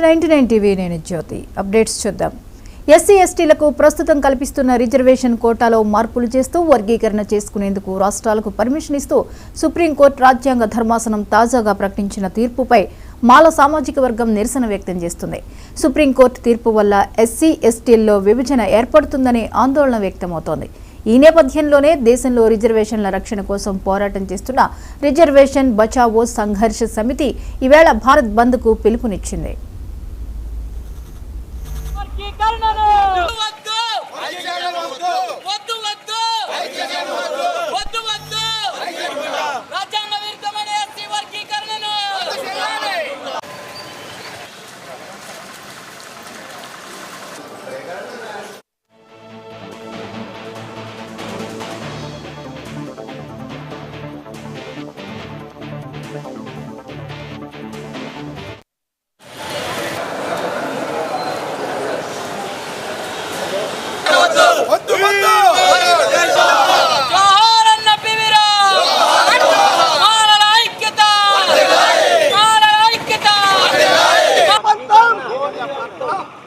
99 TV నేను జ్యోతి updates చూద్దాం. SC ఎస్టీలకు ప్రస్తుతం కల్పిస్తున్న రిజర్వేషన్ కోటాలో మార్పులు చేస్తూ వర్గీకరణ చేసుకునేందుకు రాష్ట్రాలకు పర్మిషన్ ఇస్తూ సుప్రీంకోర్టు రాజ్యాంగ ధర్మాసనం తాజాగా ప్రకటించిన తీర్పుపై మాల సామాజిక వర్గం నిరసన వ్యక్తం చేస్తుంది. సుప్రీంకోర్టు తీర్పు వల్ల ఎస్సీ ఎస్టీల్లో విభజన ఏర్పడుతుందనే ఆందోళన వ్యక్తమవుతోంది. ఈ నేపథ్యంలోనే దేశంలో రిజర్వేషన్ల రక్షణ కోసం పోరాటం చేస్తున్న రిజర్వేషన్ బచావో సంఘర్ష సమితి ఈవేళ భారత్ బంద్కు పిలుపునిచ్చింది.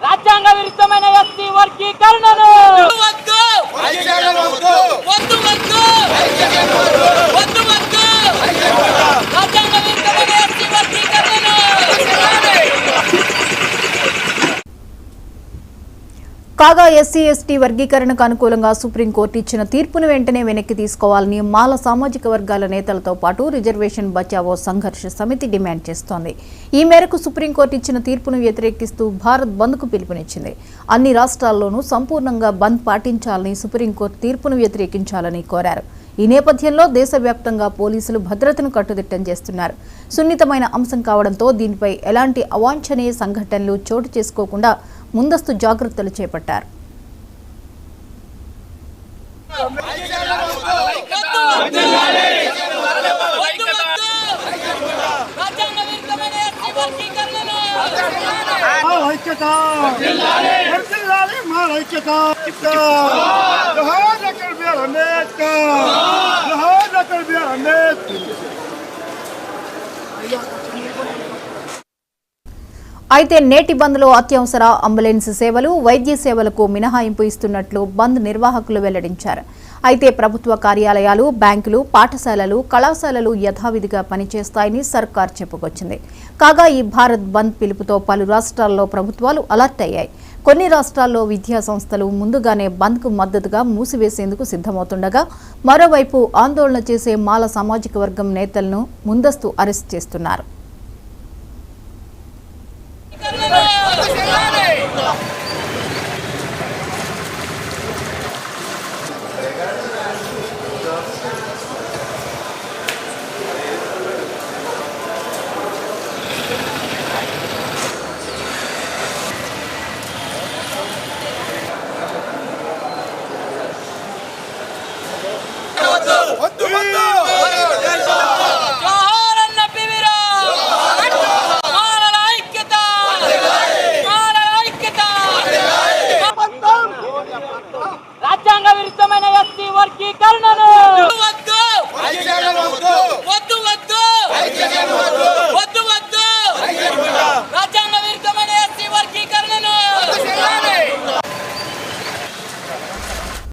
రాజ్యాంగ విరుద్ధమైన ఎస్సీ వర్గీకరణను కాగా ఎస్సీ ఎస్టీ వర్గీకరణకు అనుకూలంగా సుప్రీంకోర్టు ఇచ్చిన తీర్పును వెంటనే వెనక్కి తీసుకోవాలని మాల సామాజిక వర్గాల నేతలతో పాటు రిజర్వేషన్ బచావో సంఘర్ష సమితి డిమాండ్ చేస్తోంది. ఈ మేరకు సుప్రీంకోర్టు ఇచ్చిన తీర్పును వ్యతిరేకిస్తూ భారత్ బంద్కు పిలుపునిచ్చింది. అన్ని రాష్ట్రాల్లోనూ సంపూర్ణంగా బంద్ పాటించాలని సుప్రీంకోర్టు తీర్పును వ్యతిరేకించాలని కోరారు. ఈ నేపథ్యంలో దేశవ్యాప్తంగా పోలీసులు భద్రతను కట్టుదిట్టం చేస్తున్నారు. సున్నితమైన అంశం కావడంతో దీనిపై ఎలాంటి అవాంఛనీయ సంఘటనలు చోటు చేసుకోకుండా ముందస్తు జాగ్రత్తలు చేపట్టారు. అయితే నేటి బంద్లో అత్యవసర అంబులెన్స్ సేవలు, వైద్య సేవలకు మినహాయింపు ఇస్తున్నట్లు బంద్ నిర్వాహకులు వెల్లడించారు. అయితే ప్రభుత్వ కార్యాలయాలు, బ్యాంకులు, పాఠశాలలు, కళాశాలలు యథావిధిగా పనిచేస్తాయని సర్కార్ చెప్పుకొచ్చింది. కాగా ఈ భారత్ బంద్ పిలుపుతో పలు రాష్ట్రాల్లో ప్రభుత్వాలు అలర్ట్ అయ్యాయి. కొన్ని రాష్ట్రాల్లో విద్యా సంస్థలు ముందుగానే బంద్కు మద్దతుగా మూసివేసేందుకు సిద్ధమవుతుండగా, మరోవైపు ఆందోళన చేసే మాల సామాజిక వర్గం నేతలను ముందస్తు అరెస్ట్ చేస్తున్నారు.